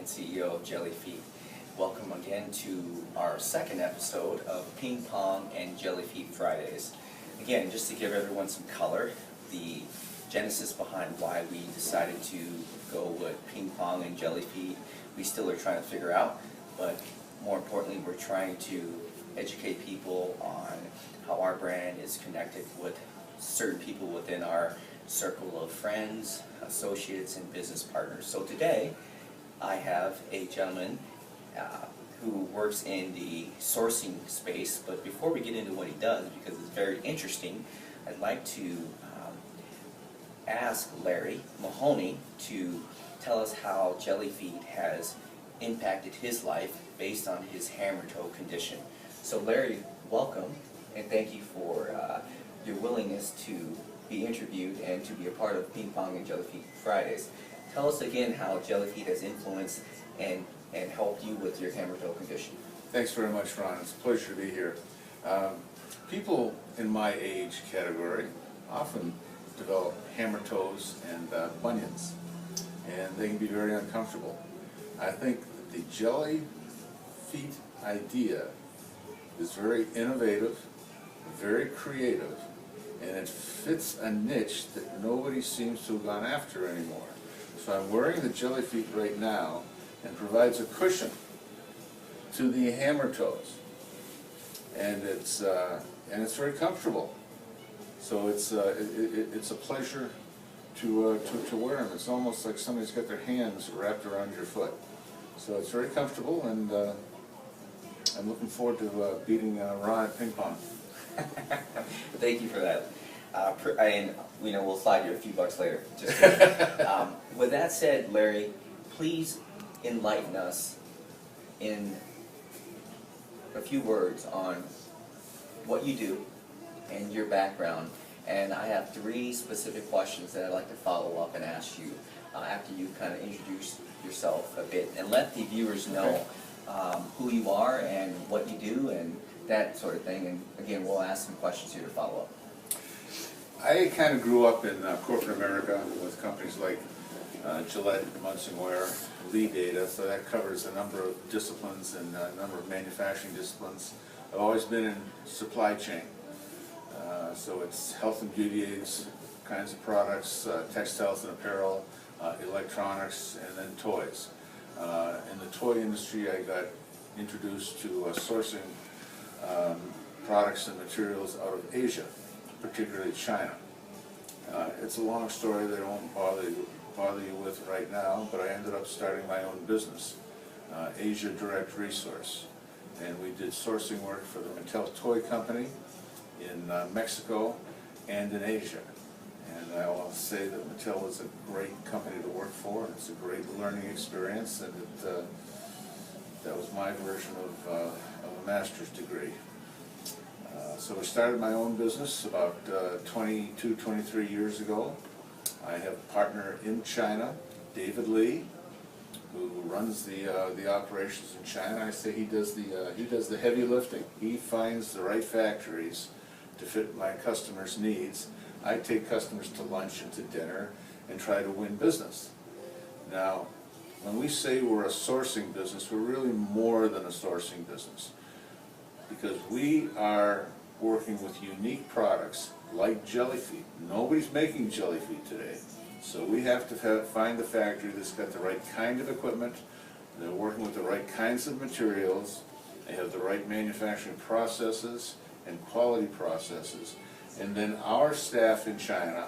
CEO of Jellyfeet. Welcome again to our second episode of Ping Pong and Jellyfeet Fridays. Again, just to give everyone some color, the genesis behind why we decided to go with Ping Pong and Jellyfeet, we still are trying to figure out, but more importantly, we're trying to educate people on how our brand is connected with certain people within our circle of friends, associates, and business partners. So today, I have a gentleman who works in the sourcing space, but before we get into what he does, because it's very interesting, I'd like to ask Larry Mahoney to tell us how Jellyfeet has impacted his life based on his hammer toe condition. So Larry, welcome, and thank you for your willingness to be interviewed and to be a part of Ping Pong and Jellyfeet Fridays. Tell us again how Jellyfeet has influenced and helped you with your hammer toe condition. Thanks very much, Ron. It's a pleasure to be here. People in my age category often develop hammer toes and bunions, and they can be very uncomfortable. I think that the Jellyfeet idea is very innovative, very creative, and it fits a niche that nobody seems to have gone after anymore. So I'm wearing the Jellyfeet right now, and provides a cushion to the hammer toes, and it's very comfortable. So it's a pleasure to wear them. It's almost like somebody's got their hands wrapped around your foot. So it's very comfortable, and I'm looking forward to beating Ron at ping pong. Thank you for that. And we'll slide you a few bucks later. Just with that said, Larry, please enlighten us in a few words on what you do and your background. And I have 3 specific questions that I'd like to follow up and ask you after you kind of introduce yourself a bit and let the viewers know who you are and what you do and that sort of thing. And again, we'll ask some questions here to follow up. I kind of grew up in corporate America with companies like Gillette, Munsingware, Lee Data, so that covers a number of disciplines and a number of manufacturing disciplines. I've always been in supply chain, so it's health and beauty aids kinds of products, textiles and apparel, electronics, and then toys. In the toy industry, I got introduced to sourcing products and materials out of Asia, particularly China. It's a long story that I won't bother you with right now, but I ended up starting my own business, Asia Direct Resource. And we did sourcing work for the Mattel Toy Company in Mexico and in Asia. And I want to say that Mattel is a great company to work for, and it's a great learning experience, and that was my version of a master's degree. So I started my own business about 22, 23 years ago. I have a partner in China, David Lee, who runs the operations in China. I say he does the heavy lifting. He finds the right factories to fit my customers' needs. I take customers to lunch and to dinner and try to win business. Now, when we say we're a sourcing business, we're really more than a sourcing business, because we are working with unique products like Jellyfeet. Nobody's making Jellyfeet today. So we have to find the factory that's got the right kind of equipment, they're working with the right kinds of materials, they have the right manufacturing processes and quality processes, and then our staff in China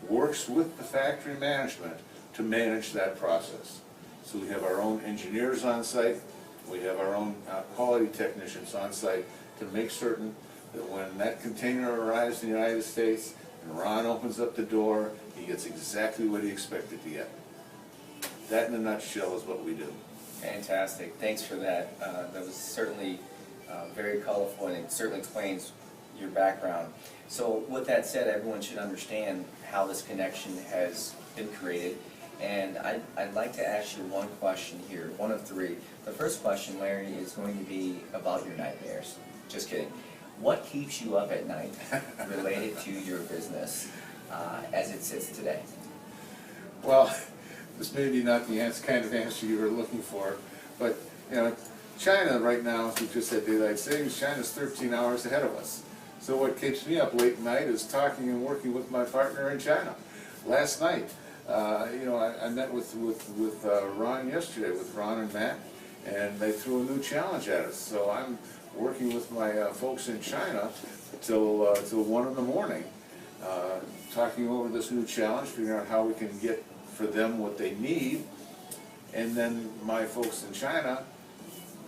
works with the factory management to manage that process. So we have our own engineers on site, we have our own quality technicians on site to make certain that when that container arrives in the United States and Ron opens up the door, he gets exactly what he expected to get. That in a nutshell is what we do. Fantastic. Thanks for that. That was certainly very colorful, and it certainly explains your background. So with that said, everyone should understand how this connection has been created. And I'd like to ask you one question here, one of 3. The first question, Larry, is going to be about your nightmares. Just kidding. What keeps you up at night related to your business as it sits today? Well, this may be not the kind of answer you were looking for, but, you know, China right now, we just had daylight savings, China's 13 hours ahead of us. So what keeps me up late at night is talking and working with my partner in China. Last night, you know, I met with Ron yesterday, with Ron and Matt, and they threw a new challenge at us. So I'm working with my folks in China till 1 in the morning, talking over this new challenge, figuring out how we can get for them what they need, and then my folks in China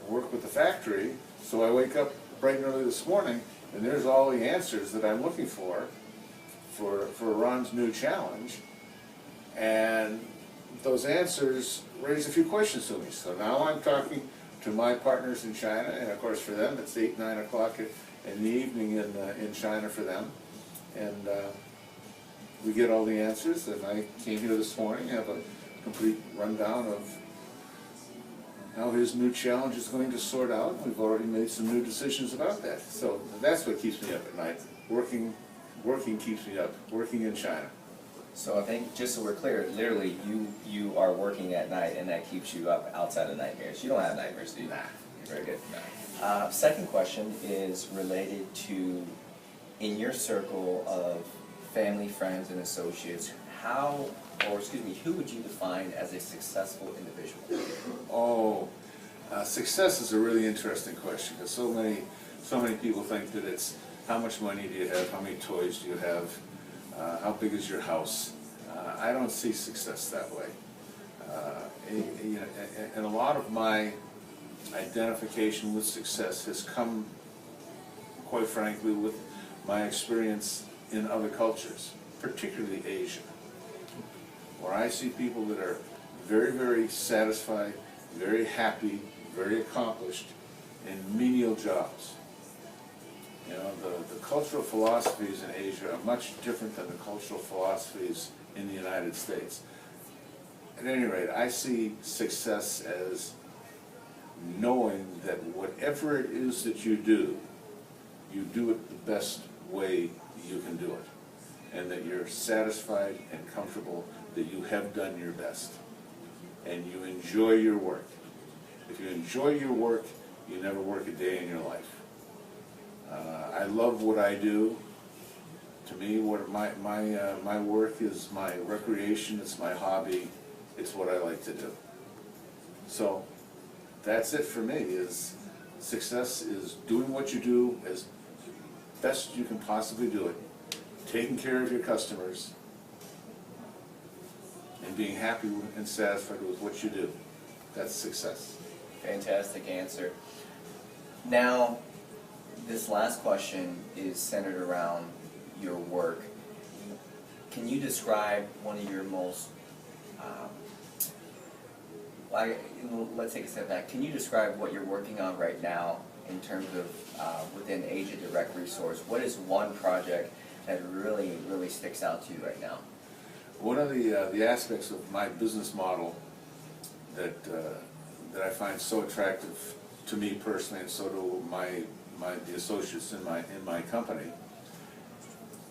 work with the factory. So I wake up bright and early this morning, and there's all the answers that I'm looking for Ron's new challenge, and those answers raise a few questions to me. So now I'm talking to my partners in China, and of course for them it's 8, 9 o'clock in the evening in China for them, and we get all the answers. And I came here this morning, have a complete rundown of how his new challenge is going to sort out. We've already made some new decisions about that. So that's what keeps me up at night. Working keeps me up, working in China. So I think, just so we're clear, literally you are working at night, and that keeps you up outside of nightmares. You don't have nightmares, do you? Nah. Very good. Second question is related to, in your circle of family, friends, and associates, who would you define as a successful individual? Oh, success is a really interesting question, because so many people think that it's how much money do you have, how many toys do you have, how big is your house. I don't see success that way. And a lot of my identification with success has come, quite frankly, with my experience in other cultures, particularly Asia, where I see people that are very, very satisfied, very happy, very accomplished in menial jobs. You know, the cultural philosophies in Asia are much different than the cultural philosophies in the United States. At any rate, I see success as knowing that whatever it is that you do it the best way you can do it, and that you're satisfied and comfortable that you have done your best, and you enjoy your work. If you enjoy your work, you never work a day in your life. I love what I do. To me, what my work is my recreation, it's my hobby, it's what I like to do. So that's it for me. Is success is doing what you do as best you can possibly do it, taking care of your customers, and being happy and satisfied with what you do. That's success. Fantastic answer. Now, this last question is centered around your work. Can you describe one of your most, let's take a step back. Can you describe what you're working on right now in terms of within Asia Direct Resource? What is one project that really, really sticks out to you right now? One of the aspects of my business model that I find so attractive to me personally, and so do the associates in my company,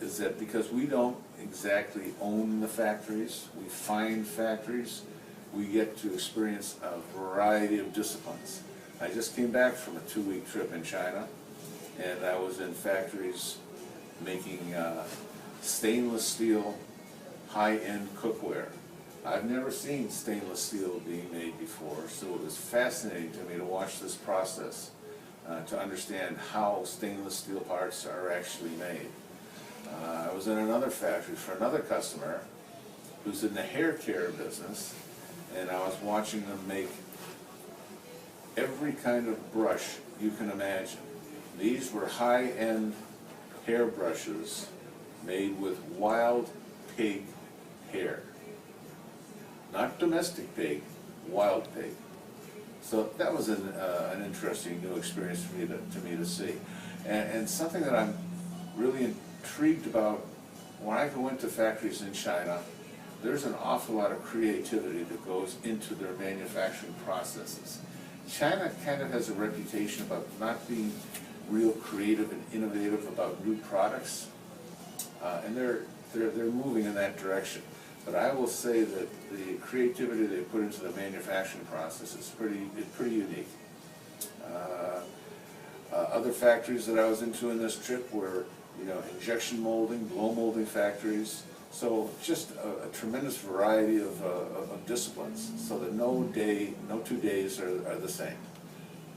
is that because we don't exactly own the factories, we find factories, we get to experience a variety of disciplines. I just came back from a 2-week trip in China, and I was in factories making stainless steel high-end cookware. I've never seen stainless steel being made before, so it was fascinating to me to watch this process, to understand how stainless steel parts are actually made. I was in another factory for another customer who's in the hair care business, and I was watching them make every kind of brush you can imagine. These were high-end hair brushes made with wild pig hair. Not domestic pig, wild pig. So that was an interesting new experience for me to see. And something that I'm really intrigued about, when I go into factories in China, there's an awful lot of creativity that goes into their manufacturing processes. China kind of has a reputation about not being real creative and innovative about new products, and they're moving in that direction. But I will say that the creativity they put into the manufacturing process is pretty unique. Other factories that I was into in this trip were, injection molding, blow molding factories. So just a tremendous variety of disciplines, so that no 2 days are the same.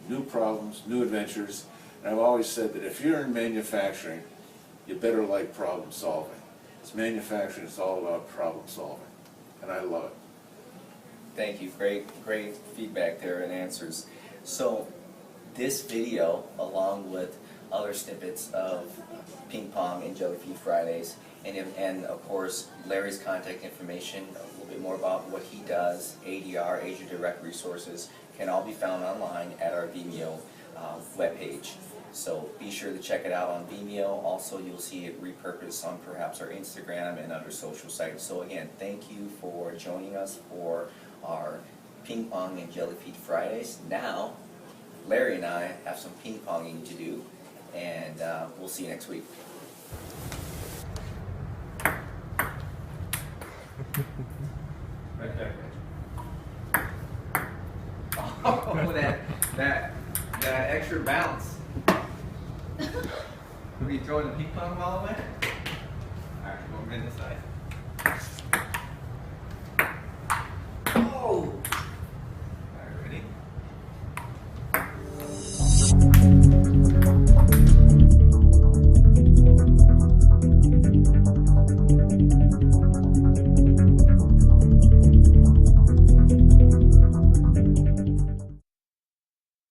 New problems, new adventures, and I've always said that if you're in manufacturing, you better like problem solving. It's manufacturing, it's all about problem solving, and I love it. Thank you. Great feedback there and answers. So this video, along with other snippets of Ping Pong and Jellyfeet Fridays, and of course Larry's contact information, a little bit more about what he does, ADR, Asia Direct Resources, can all be found online at our Vimeo webpage. So be sure to check it out on Vimeo. Also, you'll see it repurposed on perhaps our Instagram and other social sites. So again, thank you for joining us for our Ping Pong and Jellyfeet Fridays. Now, Larry and I have some ping ponging to do, and we'll see you next week. Right back. Oh, that extra bounce. Are you throwing the ping pong ball away? Alright, over to this side.